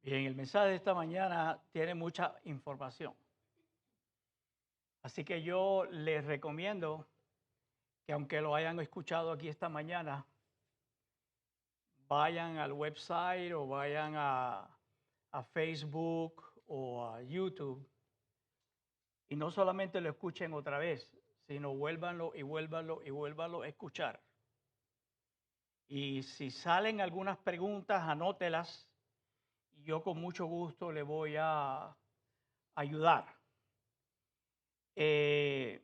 Bien, el mensaje de esta mañana tiene mucha información. Así que yo les recomiendo que aunque lo hayan escuchado aquí esta mañana, vayan al website o vayan a Facebook o a YouTube y no solamente lo escuchen otra vez, sino vuélvanlo y vuélvanlo y vuélvanlo a escuchar. Y si salen algunas preguntas, anótelas y yo con mucho gusto le voy a ayudar. Esto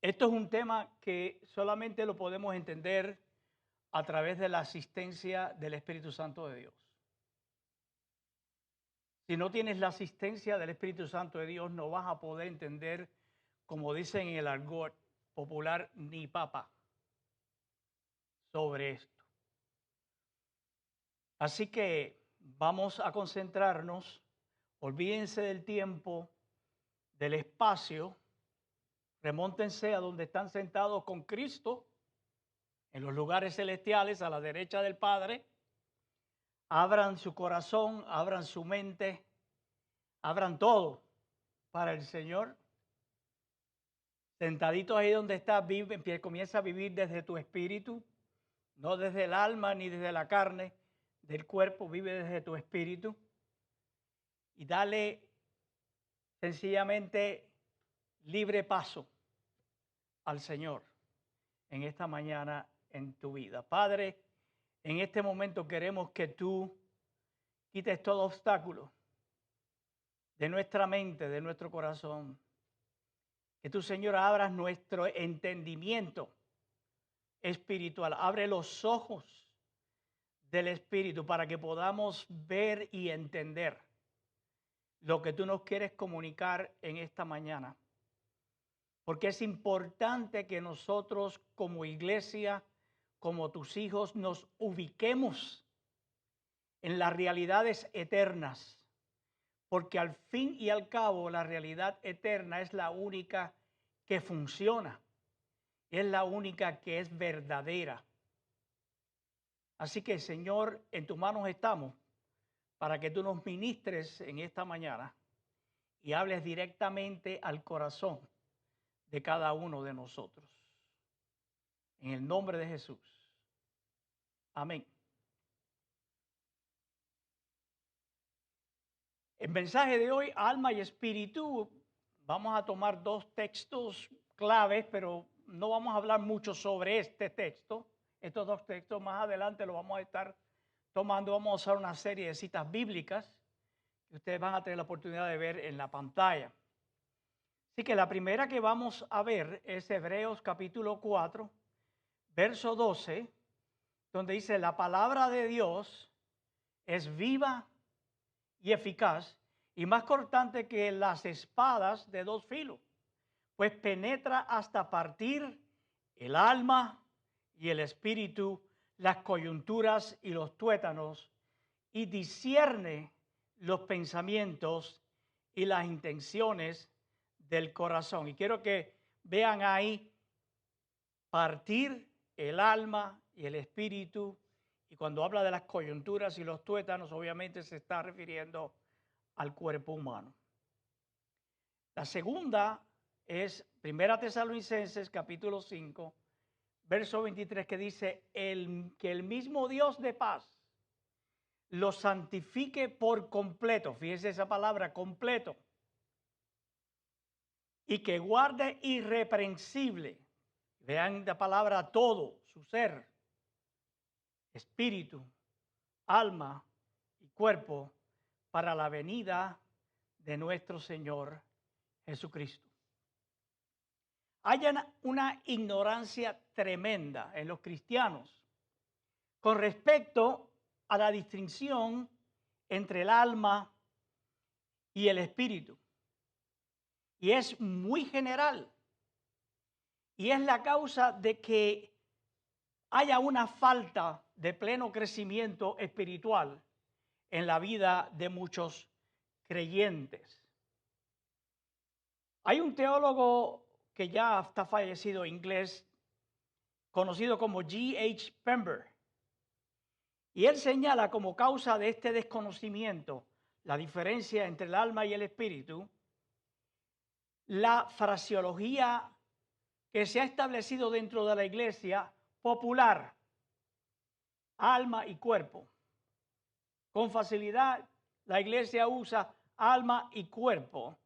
es un tema que solamente lo podemos entender a través de la asistencia del Espíritu Santo de Dios. Si no tienes la asistencia del Espíritu Santo de Dios, no vas a poder entender, como dicen en el argot popular, ni papa sobre esto. Así que vamos a concentrarnos, olvídense del tiempo, del espacio, remóntense a donde están sentados con Cristo, en los lugares celestiales, a la derecha del Padre. Abran su corazón, abran su mente, abran todo para el Señor. Sentaditos ahí donde estás, comienza a vivir desde tu espíritu, no desde el alma ni desde la carne del cuerpo, vive desde tu espíritu. Y dale sencillamente libre paso al Señor en esta mañana en tu vida. Padre, en este momento queremos que tú quites todo obstáculo de nuestra mente, de nuestro corazón. Que tú, Señor, abras nuestro entendimiento espiritual. Abre los ojos del Espíritu para que podamos ver y entender lo que tú nos quieres comunicar en esta mañana. Porque es importante que nosotros como iglesia, como tus hijos, nos ubiquemos en las realidades eternas. Porque al fin y al cabo la realidad eterna es la única que funciona. Es la única que es verdadera. Así que, Señor, en tus manos estamos para que tú nos ministres en esta mañana y hables directamente al corazón de cada uno de nosotros. En el nombre de Jesús. Amén. El mensaje de hoy, alma y espíritu, vamos a tomar dos textos claves, pero no vamos a hablar mucho sobre este texto. Estos dos textos más adelante los vamos a estar tomando. Vamos a usar una serie de citas bíblicas que ustedes van a tener la oportunidad de ver en la pantalla. Así que la primera que vamos a ver es Hebreos capítulo 4, verso 12, donde dice: la palabra de Dios es viva y eficaz y más cortante que las espadas de dos filos, pues penetra hasta partir el alma y el espíritu, las coyunturas y los tuétanos, y discierne los pensamientos y las intenciones del corazón. Y quiero que vean ahí partir el alma y el espíritu. Y cuando habla de las coyunturas y los tuétanos, obviamente se está refiriendo al cuerpo humano. La segunda es 1 Tesalonicenses capítulo 5, verso 23, que dice: que el mismo Dios de paz lo santifique por completo. Fíjense esa palabra, completo. Y que guarde irreprensible. Vean la palabra todo, su ser, espíritu, alma y cuerpo, para la venida de nuestro Señor Jesucristo. Hay una ignorancia tremenda en los cristianos con respecto a la distinción entre el alma y el espíritu. Y es muy general. Y es la causa de que haya una falta de pleno crecimiento espiritual en la vida de muchos creyentes. Hay un teólogo que ya está fallecido, inglés, conocido como G.H. Pember, y él señala como causa de este desconocimiento la diferencia entre el alma y el espíritu, la fraseología que se ha establecido dentro de la iglesia popular, alma y cuerpo. Con facilidad la iglesia usa alma y cuerpo.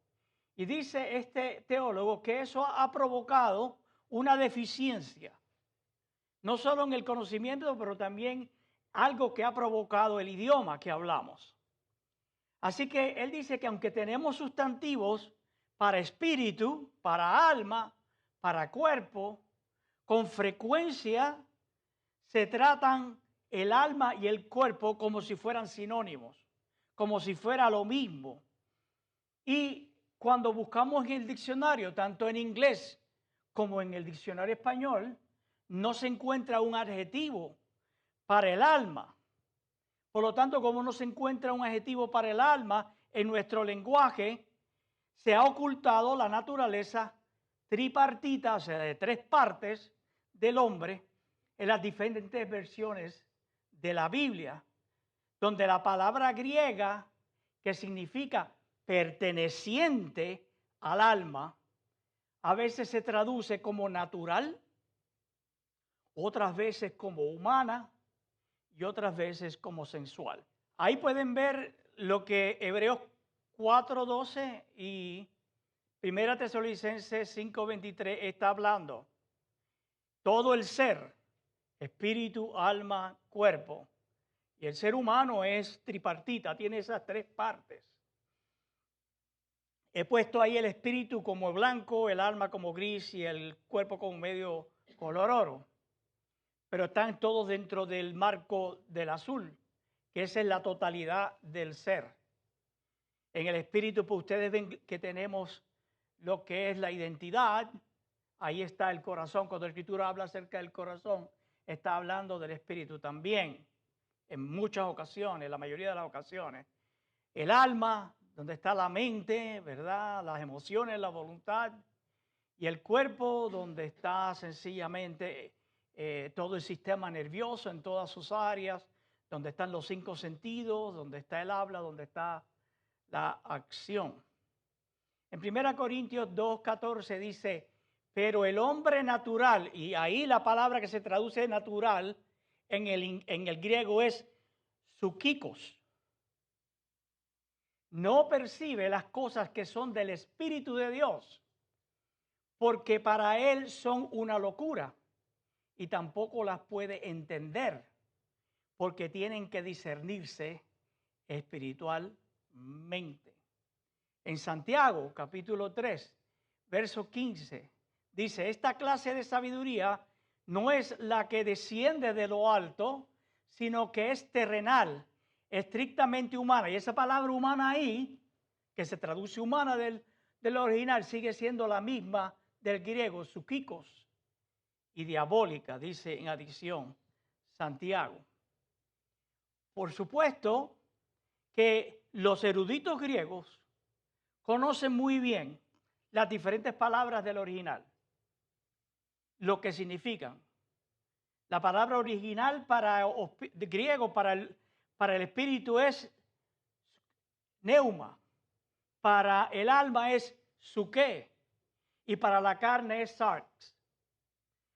Y dice este teólogo que eso ha provocado una deficiencia, no solo en el conocimiento, pero también algo que ha provocado el idioma que hablamos. Así que él dice que aunque tenemos sustantivos para espíritu, para alma, para cuerpo, con frecuencia se tratan el alma y el cuerpo como si fueran sinónimos, como si fuera lo mismo. Y cuando buscamos en el diccionario, tanto en inglés como en el diccionario español, no se encuentra un adjetivo para el alma. Por lo tanto, como no se encuentra un adjetivo para el alma en nuestro lenguaje, se ha ocultado la naturaleza tripartita, o sea, de tres partes del hombre en las diferentes versiones de la Biblia, donde la palabra griega, que significa perteneciente al alma, a veces se traduce como natural, otras veces como humana y otras veces como sensual. Ahí pueden ver lo que Hebreos 4:12 y 1 Tesalonicenses 5:23 está hablando. Todo el ser, espíritu, alma, cuerpo. Y el ser humano es tripartita, tiene esas tres partes. He puesto ahí el espíritu como blanco, el alma como gris y el cuerpo como medio color oro. Pero están todos dentro del marco del azul, que esa es la totalidad del ser. En el espíritu, pues ustedes ven que tenemos lo que es la identidad. Ahí está el corazón. Cuando la Escritura habla acerca del corazón, está hablando del espíritu también. En muchas ocasiones, la mayoría de las ocasiones. El alma, donde está la mente, ¿verdad? Las emociones, la voluntad. Y el cuerpo, donde está sencillamente todo el sistema nervioso en todas sus áreas, donde están los cinco sentidos, donde está el habla, donde está la acción. En 1 Corintios 2:14 dice, pero el hombre natural, y ahí la palabra que se traduce natural en el griego es psuchikos, no percibe las cosas que son del Espíritu de Dios, porque para él son una locura y tampoco las puede entender, porque tienen que discernirse espiritualmente. En Santiago, capítulo 3, verso 15, dice, esta clase de sabiduría no es la que desciende de lo alto, sino que es terrenal, estrictamente humana. Y esa palabra humana ahí, que se traduce humana del original, sigue siendo la misma del griego, psuchikos, y diabólica, dice en adición Santiago. Por supuesto que los eruditos griegos conocen muy bien las diferentes palabras del original, lo que significan. La palabra original de griego para el espíritu es neuma, para el alma es psuche y para la carne es sarx.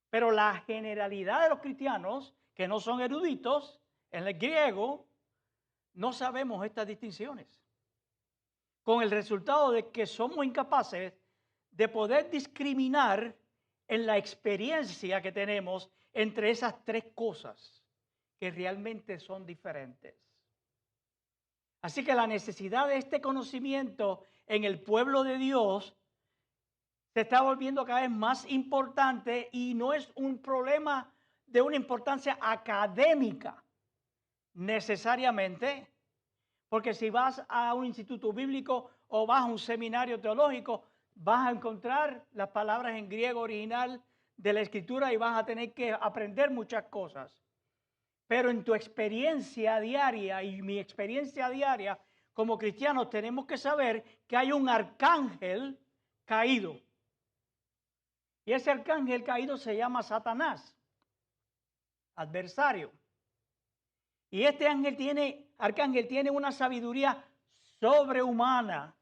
Pero la generalidad de los cristianos, que no son eruditos, en el griego, no sabemos estas distinciones. Con el resultado de que somos incapaces de poder discriminar en la experiencia que tenemos entre esas tres cosas que realmente son diferentes. Así que la necesidad de este conocimiento en el pueblo de Dios se está volviendo cada vez más importante y no es un problema de una importancia académica necesariamente, porque si vas a un instituto bíblico o vas a un seminario teológico, vas a encontrar las palabras en griego original de la Escritura y vas a tener que aprender muchas cosas. Pero en tu experiencia diaria y mi experiencia diaria como cristianos tenemos que saber que hay un arcángel caído. Y ese arcángel caído se llama Satanás, adversario. Y este arcángel tiene una sabiduría sobrehumana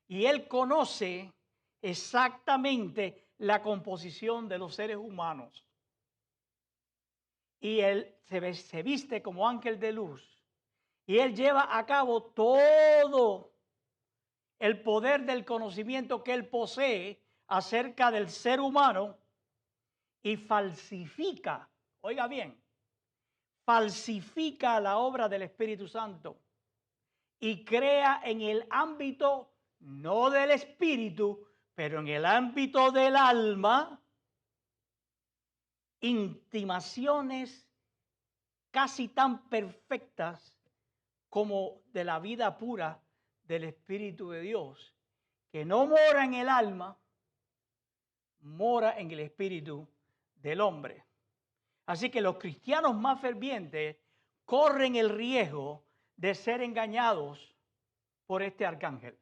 y Él conoce exactamente la composición de los seres humanos. Y Él se viste como ángel de luz y Él lleva a cabo todo el poder del conocimiento que Él posee acerca del ser humano y falsifica, oiga bien, falsifica la obra del Espíritu Santo y crea en el ámbito, no del espíritu, pero en el ámbito del alma, intimaciones casi tan perfectas como de la vida pura del Espíritu de Dios, que no mora en el alma, mora en el espíritu del hombre. Así que los cristianos más fervientes corren el riesgo de ser engañados por este arcángel.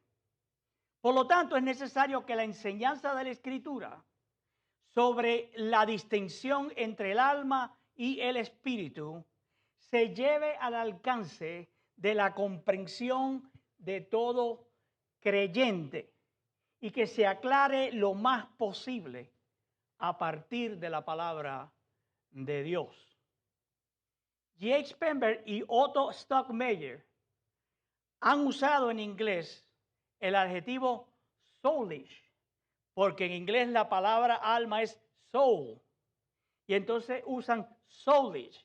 Por lo tanto, es necesario que la enseñanza de la Escritura sobre la distinción entre el alma y el espíritu se lleve al alcance de la comprensión de todo creyente y que se aclare lo más posible a partir de la palabra de Dios. J.H. Pember y Otto Stockmeyer han usado en inglés el adjetivo soulish, porque en inglés la palabra alma es soul, y entonces usan soulish.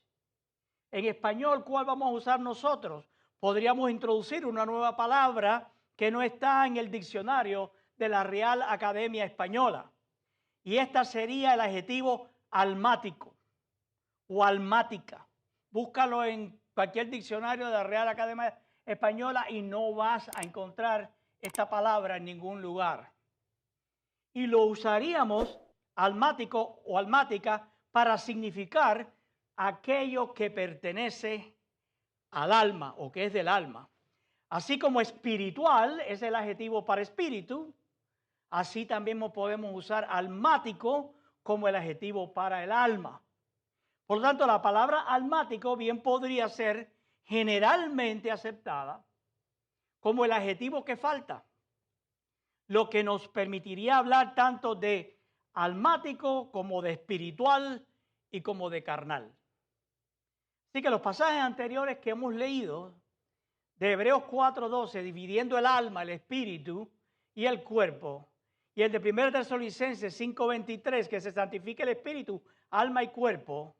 En español, ¿cuál vamos a usar nosotros? Podríamos introducir una nueva palabra que no está en el diccionario de la Real Academia Española, y esta sería el adjetivo almático o almática. Búscalo en cualquier diccionario de la Real Academia Española y no vas a encontrar esta palabra en ningún lugar. Y lo usaríamos, almático o almática, para significar aquello que pertenece al alma o que es del alma. Así como espiritual es el adjetivo para espíritu, así también podemos usar almático como el adjetivo para el alma. Por lo tanto, la palabra almático bien podría ser generalmente aceptada como el adjetivo que falta, lo que nos permitiría hablar tanto de almático como de espiritual y como de carnal. Así que los pasajes anteriores que hemos leído de Hebreos 4:12, dividiendo el alma, el espíritu y el cuerpo, y el de 1 Tesalonicenses 5:23, que se santifique el espíritu, alma y cuerpo,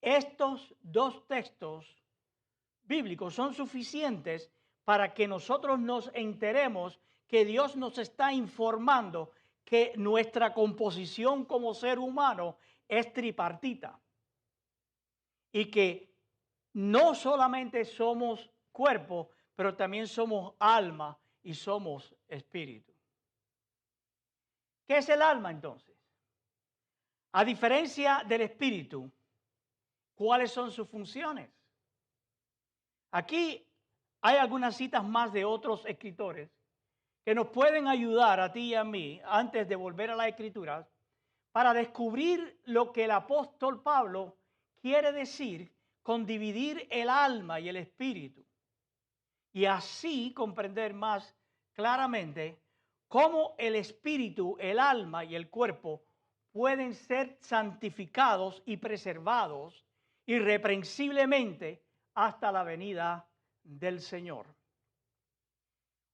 estos dos textos bíblicos son suficientes para que nosotros nos enteremos que Dios nos está informando que nuestra composición como ser humano es tripartita y que no solamente somos cuerpo, pero también somos alma y somos espíritu. ¿Qué es el alma entonces? A diferencia del espíritu, ¿cuáles son sus funciones? Aquí hay algunas citas más de otros escritores que nos pueden ayudar a ti y a mí, antes de volver a la Escritura, para descubrir lo que el apóstol Pablo quiere decir con dividir el alma y el espíritu, y así comprender más claramente cómo el espíritu, el alma y el cuerpo pueden ser santificados y preservados irreprensiblemente hasta la venida del Señor.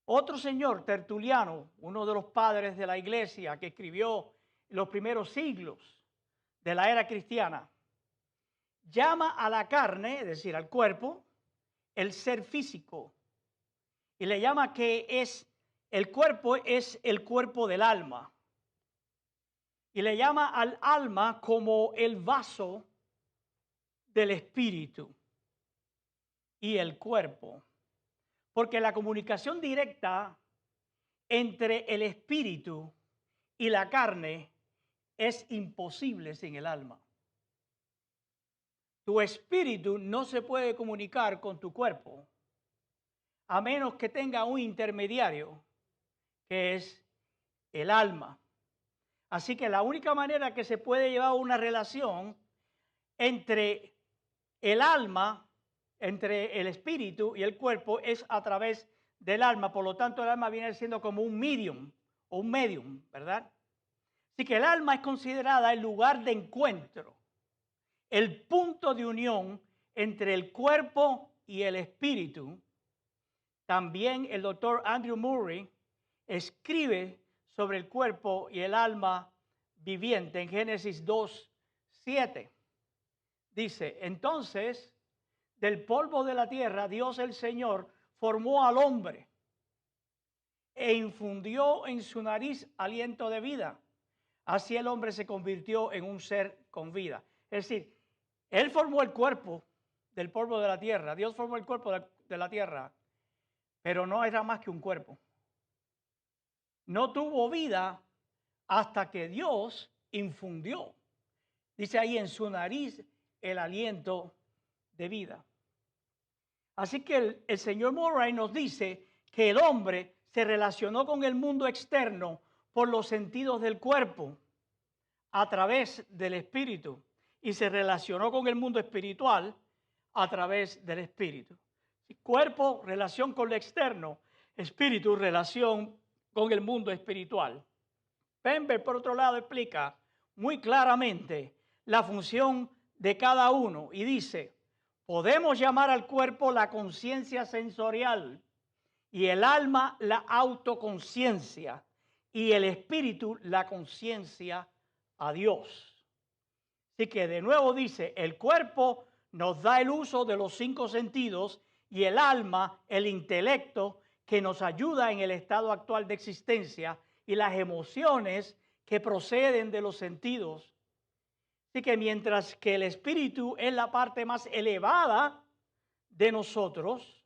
Otro señor, Tertuliano, uno de los padres de la iglesia que escribió en los primeros siglos de la era cristiana, llama a la carne, es decir, al cuerpo, el ser físico, y le llama que el cuerpo es el cuerpo del alma, y le llama al alma como el vaso del espíritu y el cuerpo, porque la comunicación directa entre el espíritu y la carne es imposible sin el alma. Tu espíritu no se puede comunicar con tu cuerpo a menos que tenga un intermediario, que es el alma. Así que la única manera que se puede llevar una relación entre el alma, entre el espíritu y el cuerpo, es a través del alma, por lo tanto el alma viene siendo como un medium o un medium, ¿verdad? Así que el alma es considerada el lugar de encuentro, el punto de unión entre el cuerpo y el espíritu. También el doctor Andrew Murray escribe sobre el cuerpo y el alma viviente en Génesis 2:7. Dice, entonces, del polvo de la tierra, Dios el Señor formó al hombre e infundió en su nariz aliento de vida. Así el hombre se convirtió en un ser con vida. Es decir, Él formó el cuerpo del polvo de la tierra. Dios formó el cuerpo de la tierra, pero no era más que un cuerpo. No tuvo vida hasta que Dios infundió, dice ahí, en su nariz el aliento de vida. Así que el señor Murray nos dice que el hombre se relacionó con el mundo externo por los sentidos del cuerpo a través del espíritu y se relacionó con el mundo espiritual a través del espíritu. Cuerpo, relación con lo externo; espíritu, relación con el mundo espiritual. Pember, por otro lado, explica muy claramente la función de cada uno y dice, podemos llamar al cuerpo la conciencia sensorial y el alma la autoconciencia y el espíritu la conciencia a Dios. Así que de nuevo dice, el cuerpo nos da el uso de los 5 sentidos y el alma, el intelecto, que nos ayuda en el estado actual de existencia, y las emociones que proceden de los sentidos. Así que mientras que el espíritu es la parte más elevada de nosotros,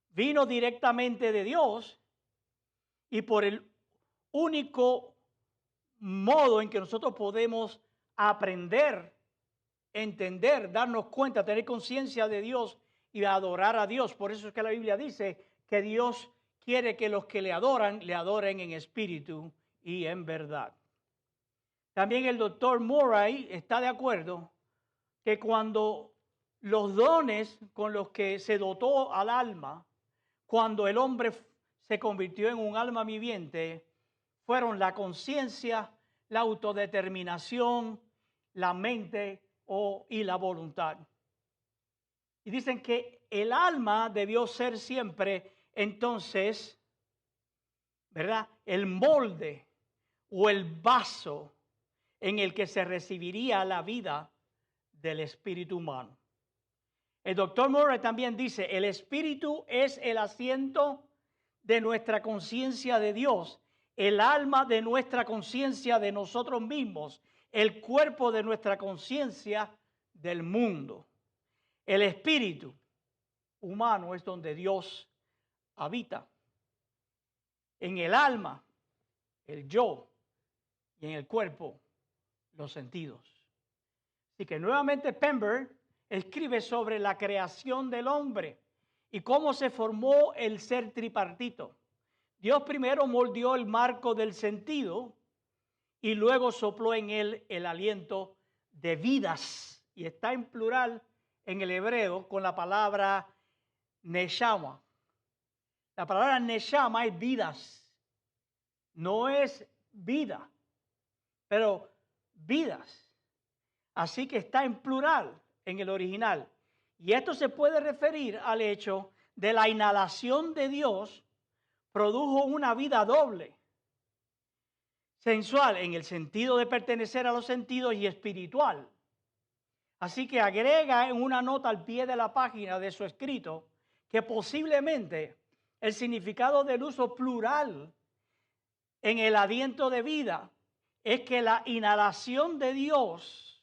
vino directamente de Dios y por el único modo en que nosotros podemos aprender, entender, darnos cuenta, tener conciencia de Dios y adorar a Dios. Por eso es que la Biblia dice que Dios quiere que los que le adoren en espíritu y en verdad. También el doctor Murray está de acuerdo que cuando los dones con los que se dotó al alma, cuando el hombre se convirtió en un alma viviente, fueron la conciencia, la autodeterminación, la mente y la voluntad. Y dicen que el alma debió ser siempre entonces, ¿verdad?, el molde o el vaso en el que se recibiría la vida del espíritu humano. El doctor Murray también dice, el espíritu es el asiento de nuestra conciencia de Dios, el alma de nuestra conciencia de nosotros mismos, el cuerpo de nuestra conciencia del mundo. El espíritu humano es donde Dios habita. En el alma, el yo, y en el cuerpo, los sentidos. Así que nuevamente Pember escribe sobre la creación del hombre y cómo se formó el ser tripartito. Dios primero moldeó el marco del sentido y luego sopló en él el aliento de vidas. Y está en plural en el hebreo con la palabra neshama. La palabra neshama es vidas, no es vida, pero vidas. Así que está en plural en el original. Y esto se puede referir al hecho de la inhalación de Dios produjo una vida doble, sensual en el sentido de pertenecer a los sentidos y espiritual. Así que agrega en una nota al pie de la página de su escrito que posiblemente el significado del uso plural en el aliento de vida es que la inhalación de Dios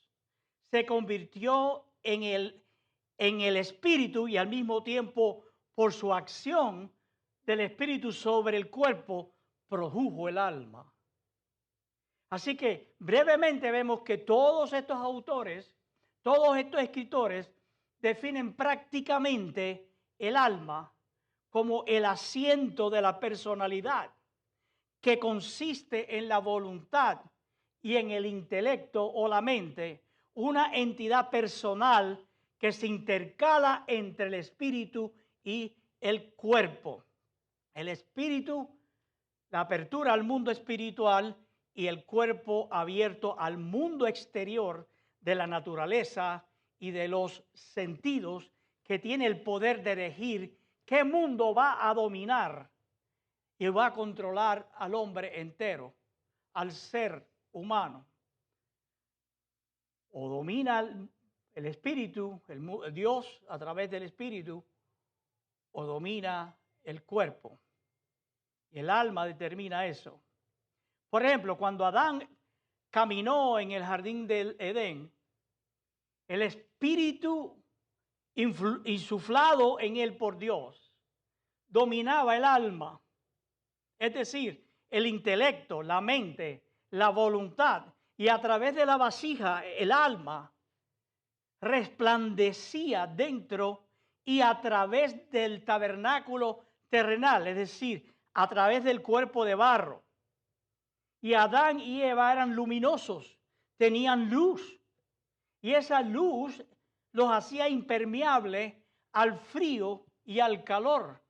se convirtió en el espíritu y al mismo tiempo por su acción del espíritu sobre el cuerpo produjo el alma. Así que brevemente vemos que todos estos autores, todos estos escritores definen prácticamente el alma como el asiento de la personalidad, que consiste en la voluntad y en el intelecto o la mente, una entidad personal que se intercala entre el espíritu y el cuerpo. El espíritu, la apertura al mundo espiritual y el cuerpo abierto al mundo exterior de la naturaleza y de los sentidos, que tiene el poder de elegir qué mundo va a dominar y va a controlar al hombre entero, al ser humano. O domina el espíritu, Dios a través del espíritu, o domina el cuerpo. Y el alma determina eso. Por ejemplo, cuando Adán caminó en el jardín del Edén, el espíritu insuflado en él por Dios dominaba el alma, es decir, el intelecto, la mente, la voluntad, y a través de la vasija, el alma resplandecía dentro y a través del tabernáculo terrenal, es decir, a través del cuerpo de barro. Y Adán y Eva eran luminosos, tenían luz, y esa luz los hacía impermeables al frío y al calor,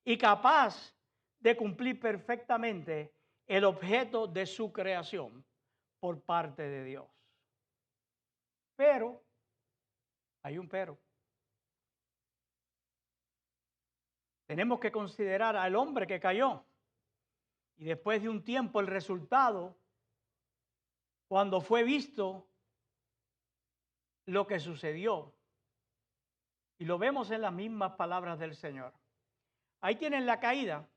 y capaz de cumplir perfectamente el objeto de su creación por parte de Dios. Pero, hay un pero. Tenemos que considerar al hombre que cayó. Y después de un tiempo el resultado, cuando fue visto lo que sucedió. Y lo vemos en las mismas palabras del Señor. Ahí tienen la caída.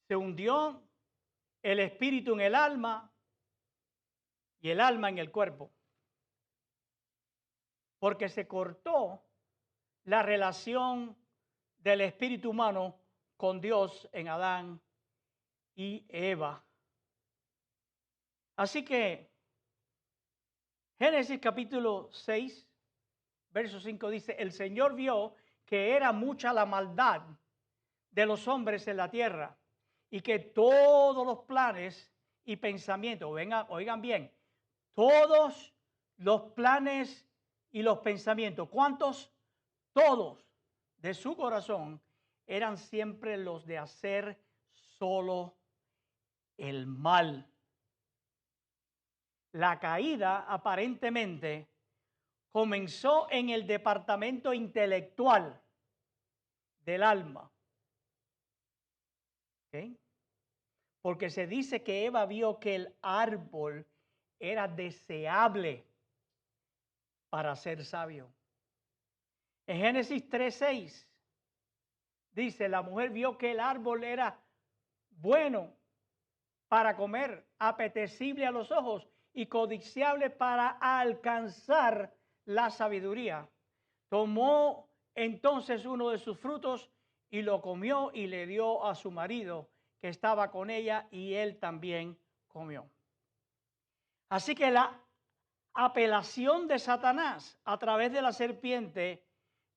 Se hundió el espíritu en el alma y el alma en el cuerpo. Porque se cortó la relación del espíritu humano con Dios en Adán y Eva. Así que Génesis capítulo 6, verso 5 dice, el Señor vio que era mucha la maldad de los hombres en la tierra y que todos los planes y pensamientos, oigan bien, todos los planes y los pensamientos, ¿cuántos? Todos de su corazón eran siempre los de hacer solo el mal. La caída aparentemente comenzó en el departamento intelectual del alma. ¿Okay? Porque se dice que Eva vio que el árbol era deseable para ser sabio. En Génesis 3:6 dice, la mujer vio que el árbol era bueno para comer, apetecible a los ojos y codiciable para alcanzar la sabiduría. Tomó entonces uno de sus frutos y lo comió y le dio a su marido que estaba con ella y él también comió. Así que la apelación de Satanás a través de la serpiente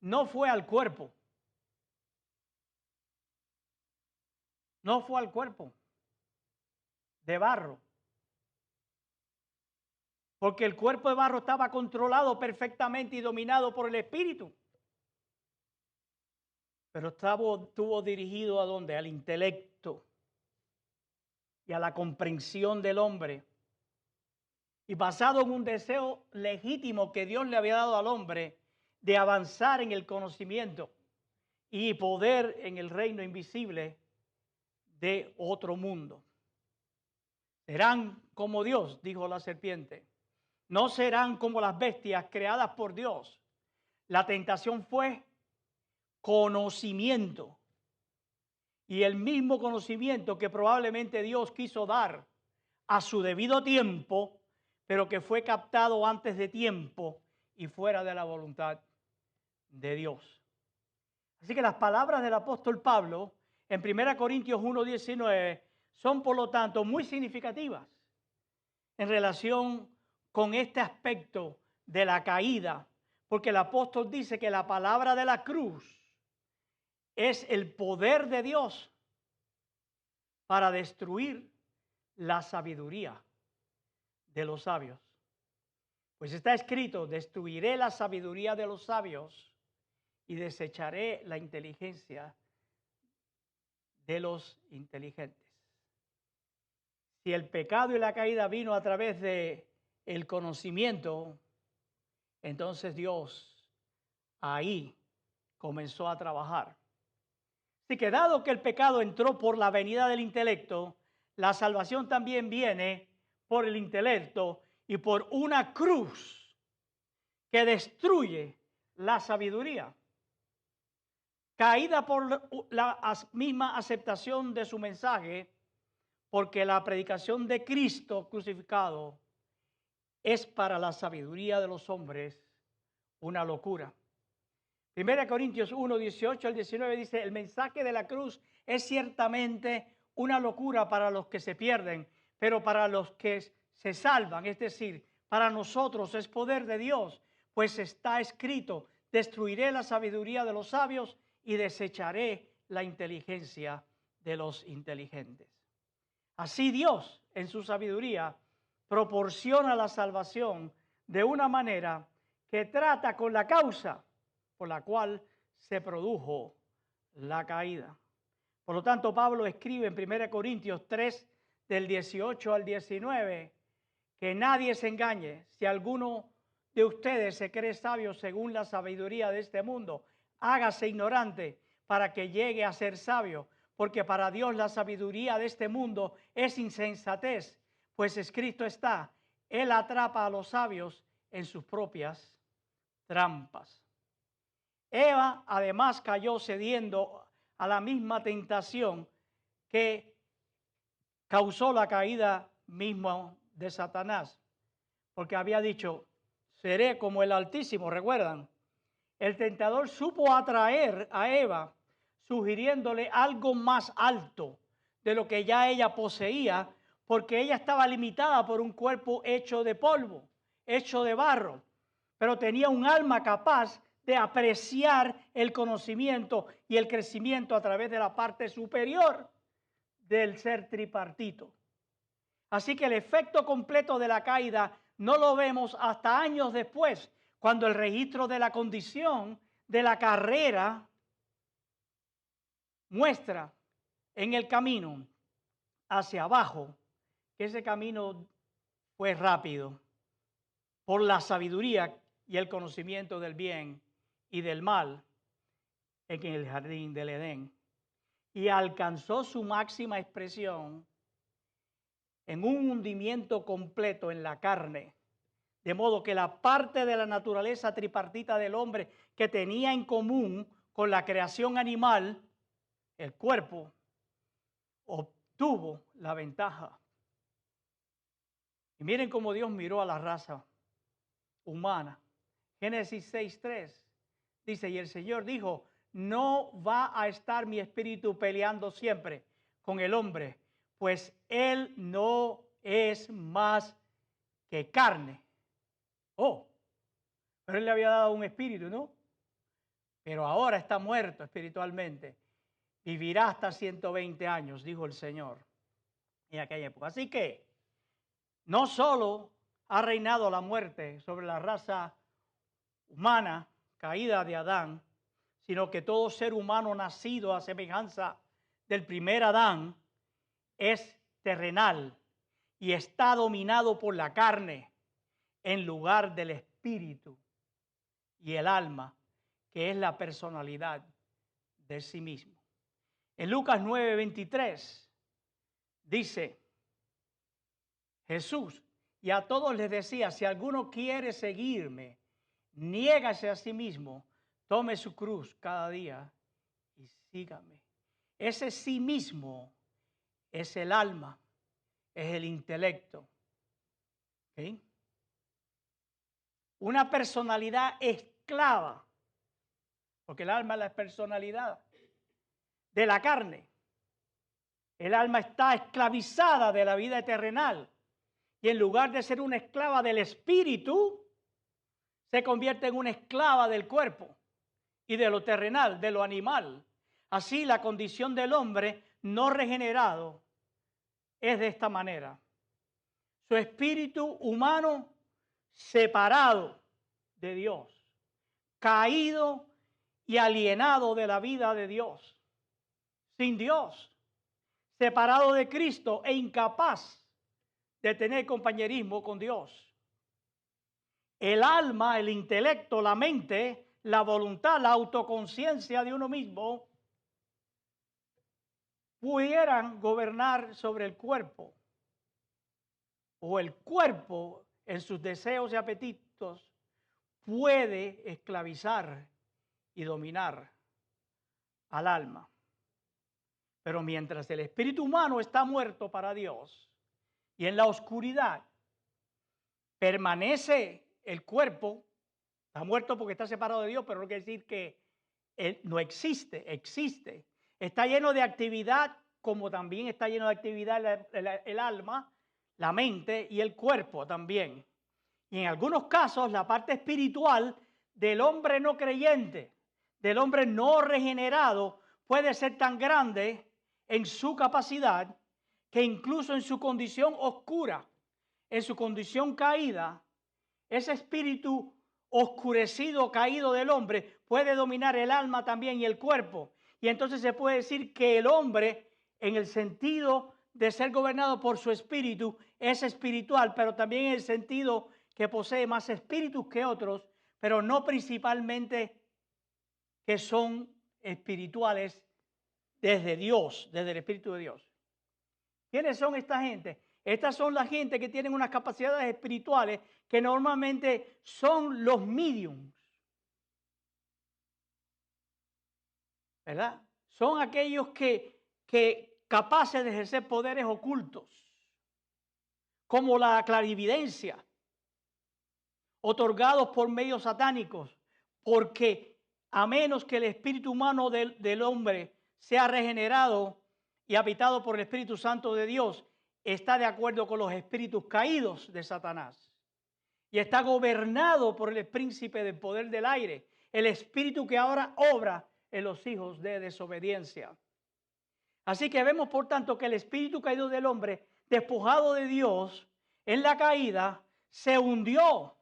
no fue al cuerpo. No fue al cuerpo de barro. Porque el cuerpo de barro estaba controlado perfectamente y dominado por el espíritu. Pero estuvo dirigido ¿a dónde? Al intelecto y a la comprensión del hombre. Y basado en un deseo legítimo que Dios le había dado al hombre de avanzar en el conocimiento y poder en el reino invisible de otro mundo. Serán como Dios, dijo la serpiente. No serán como las bestias creadas por Dios. La tentación fue conocimiento. Y el mismo conocimiento que probablemente Dios quiso dar a su debido tiempo, pero que fue captado antes de tiempo y fuera de la voluntad de Dios. Así que las palabras del apóstol Pablo en 1 Corintios 1:19 son por lo tanto muy significativas en relación con este aspecto de la caída, porque el apóstol dice que la palabra de la cruz es el poder de Dios para destruir la sabiduría de los sabios. Pues está escrito, destruiré la sabiduría de los sabios y desecharé la inteligencia de los inteligentes. Si el pecado y la caída vino a través de el conocimiento, entonces Dios ahí comenzó a trabajar. Así que dado que el pecado entró por la venida del intelecto, la salvación también viene por el intelecto y por una cruz que destruye la sabiduría. Caída por la misma aceptación de su mensaje, porque la predicación de Cristo crucificado es para la sabiduría de los hombres una locura. 1 Corintios 1, 18 al 19 dice, el mensaje de la cruz es ciertamente una locura para los que se pierden, pero para los que se salvan, es decir, para nosotros es poder de Dios, pues está escrito, destruiré la sabiduría de los sabios y desecharé la inteligencia de los inteligentes. Así Dios, en su sabiduría, proporciona la salvación de una manera que trata con la causa por la cual se produjo la caída. Por lo tanto, Pablo escribe en 1 Corintios 3, del 18 al 19, que nadie se engañe. Si alguno de ustedes se cree sabio según la sabiduría de este mundo, hágase ignorante para que llegue a ser sabio, porque para Dios la sabiduría de este mundo es insensatez, pues escrito está, Él atrapa a los sabios en sus propias trampas. Eva además cayó cediendo a la misma tentación que causó la caída misma de Satanás, porque había dicho, seré como el Altísimo, ¿recuerdan? El tentador supo atraer a Eva, sugiriéndole algo más alto de lo que ya ella poseía, porque ella estaba limitada por un cuerpo hecho de polvo, hecho de barro, pero tenía un alma capaz de apreciar el conocimiento y el crecimiento a través de la parte superior del ser tripartito. Así que el efecto completo de la caída no lo vemos hasta años después, cuando el registro de la condición de la carrera muestra en el camino hacia abajo que ese camino fue rápido por la sabiduría y el conocimiento del bien y del mal en el jardín del Edén, y alcanzó su máxima expresión en un hundimiento completo en la carne, de modo que la parte de la naturaleza tripartita del hombre que tenía en común con la creación animal, el cuerpo, obtuvo la ventaja. Y miren cómo Dios miró a la raza humana. Génesis 6:3 dice, y el Señor dijo, no va a estar mi espíritu peleando siempre con el hombre, pues él no es más que carne. Oh, pero él le había dado un espíritu, ¿no? Pero ahora está muerto espiritualmente. Vivirá hasta 120 años, dijo el Señor en aquella época. Así que no solo ha reinado la muerte sobre la raza humana caída de Adán, sino que todo ser humano nacido a semejanza del primer Adán es terrenal y está dominado por la carne en lugar del espíritu y el alma, que es la personalidad de sí mismo. En Lucas 9:23 dice Jesús, y a todos les decía, si alguno quiere seguirme, niégase a sí mismo, tome su cruz cada día y sígame. Ese sí mismo es el alma, es el intelecto. ¿Okay? Una personalidad esclava, porque el alma es la personalidad de la carne. El alma está esclavizada de la vida terrenal y en lugar de ser una esclava del espíritu, se convierte en una esclava del cuerpo y de lo terrenal, de lo animal. Así la condición del hombre no regenerado es de esta manera. Su espíritu humano separado de Dios, caído y alienado de la vida de Dios, sin Dios. separado de Cristo e incapaz de tener compañerismo con Dios. El alma, el intelecto, la mente, la voluntad, la autoconciencia de uno mismo pudieran gobernar sobre el cuerpo, o el cuerpo en sus deseos y apetitos puede esclavizar y dominar al alma. Pero mientras el espíritu humano está muerto para Dios y en la oscuridad, permanece el cuerpo. Está muerto porque está separado de Dios, pero no quiere decir que él no existe, existe. Está lleno de actividad, como también está lleno de actividad el alma, la mente y el cuerpo también. Y en algunos casos la parte espiritual del hombre no creyente, del hombre no regenerado, puede ser tan grande en su capacidad que incluso en su condición oscura, en su condición caída, ese espíritu oscurecido, caído del hombre, puede dominar el alma también y el cuerpo. Y entonces se puede decir que el hombre, en el sentido de ser gobernado por su espíritu, es espiritual, pero también en el sentido que posee más espíritus que otros, pero no principalmente que son espirituales desde Dios, desde el Espíritu de Dios. ¿Quiénes son esta gente? Estas son la gente que tienen unas capacidades espirituales que normalmente son los mediums, ¿verdad? Son aquellos que capaces de ejercer poderes ocultos, como la clarividencia, otorgados por medios satánicos, porque a menos que el espíritu humano del hombre sea regenerado y habitado por el Espíritu Santo de Dios, está de acuerdo con los espíritus caídos de Satanás y está gobernado por el príncipe del poder del aire, el espíritu que ahora obra en los hijos de desobediencia. Así que vemos, por tanto, que el espíritu caído del hombre, despojado de Dios en la caída, se hundió,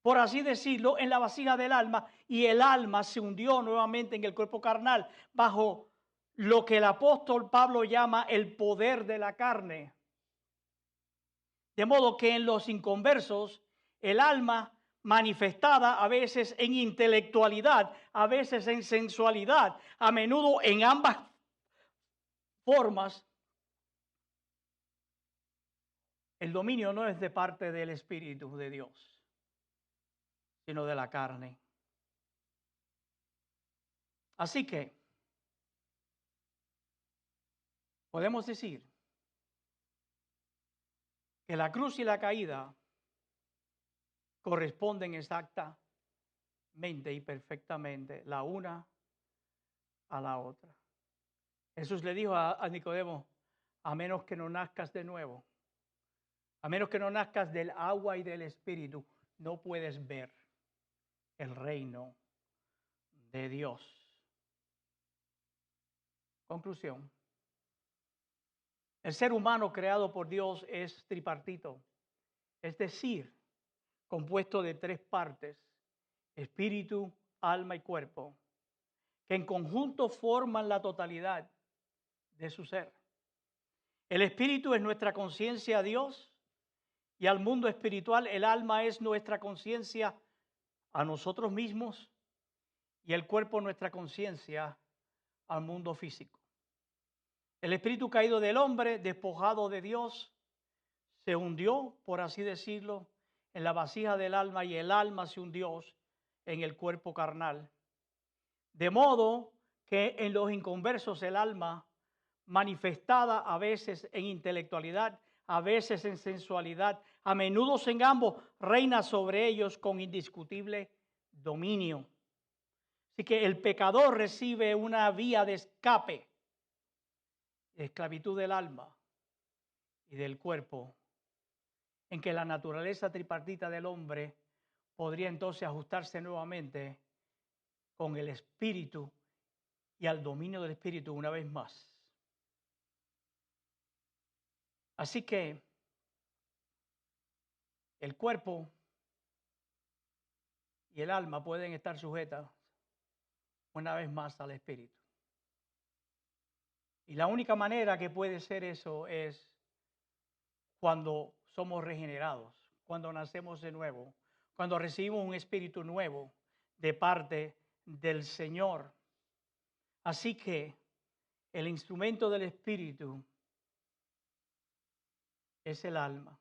por así decirlo, en la vasija del alma, y el alma se hundió nuevamente en el cuerpo carnal bajo lo que el apóstol Pablo llama el poder de la carne. De modo que en los inconversos, el alma manifestada a veces en intelectualidad, a veces en sensualidad, a menudo en ambas formas, el dominio no es de parte del Espíritu de Dios, sino de la carne. Así que podemos decir que la cruz y la caída corresponden exactamente y perfectamente la una a la otra. Jesús le dijo a Nicodemo, a menos que no nazcas de nuevo, a menos que no nazcas del agua y del espíritu, no puedes ver el reino de Dios. Conclusión. El ser humano creado por Dios es tripartito, es decir, compuesto de tres partes, espíritu, alma y cuerpo, que en conjunto forman la totalidad de su ser. El espíritu es nuestra conciencia a Dios y al mundo espiritual. El alma es nuestra conciencia a nosotros mismos y el cuerpo nuestra conciencia al mundo físico. El espíritu caído del hombre, despojado de Dios, se hundió, por así decirlo, en la vasija del alma, y el alma se hundió en el cuerpo carnal. De modo que en los inconversos el alma, manifestada a veces en intelectualidad, a veces en sensualidad, a menudo en ambos, reina sobre ellos con indiscutible dominio. Así que el pecador recibe una vía de escape, de esclavitud del alma y del cuerpo, en que la naturaleza tripartita del hombre podría entonces ajustarse nuevamente con el espíritu y al dominio del espíritu una vez más. Así que el cuerpo y el alma pueden estar sujetas una vez más al espíritu. Y la única manera que puede ser eso es cuando somos regenerados, cuando nacemos de nuevo, cuando recibimos un espíritu nuevo de parte del Señor. Así que el instrumento del espíritu es el alma.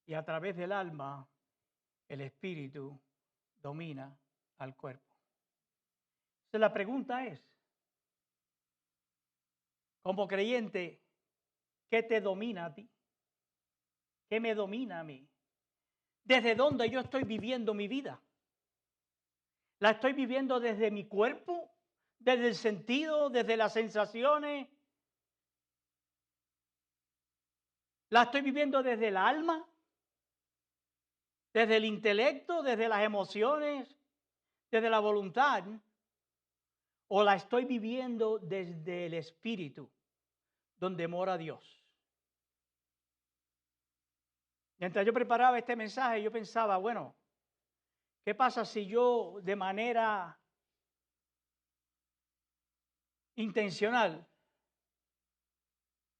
Y a través del alma, el espíritu domina al cuerpo. Entonces la pregunta es, como creyente, ¿qué te domina a ti? ¿Qué me domina a mí? ¿Desde dónde yo estoy viviendo mi vida? ¿La estoy viviendo desde mi cuerpo? ¿Desde el sentido? ¿Desde las sensaciones? ¿La estoy viviendo desde el alma? ¿Desde el intelecto? ¿Desde las emociones? ¿Desde la voluntad? ¿O la estoy viviendo desde el espíritu, donde mora Dios? Mientras yo preparaba este mensaje, yo pensaba, bueno, ¿qué pasa si yo de manera intencional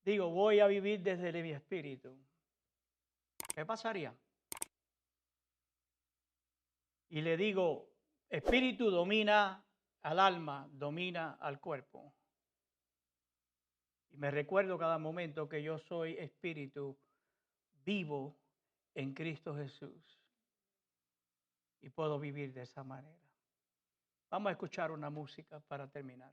digo, voy a vivir desde mi espíritu? ¿Qué pasaría? Y le digo, espíritu domina al alma, domina al cuerpo. Y me recuerdo cada momento que yo soy espíritu vivo en Cristo Jesús. Y puedo vivir de esa manera. Vamos a escuchar una música para terminar.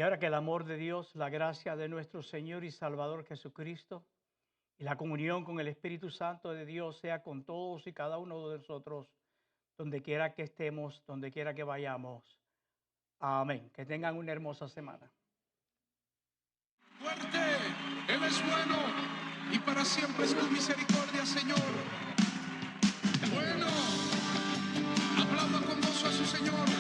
Y ahora que el amor de Dios, la gracia de nuestro Señor y Salvador Jesucristo y la comunión con el Espíritu Santo de Dios sea con todos y cada uno de nosotros, donde quiera que estemos, donde quiera que vayamos. Amén. Que tengan una hermosa semana. Fuerte, Él es bueno y para siempre es tu misericordia, Señor. Bueno, aplauda con gozo a su Señor.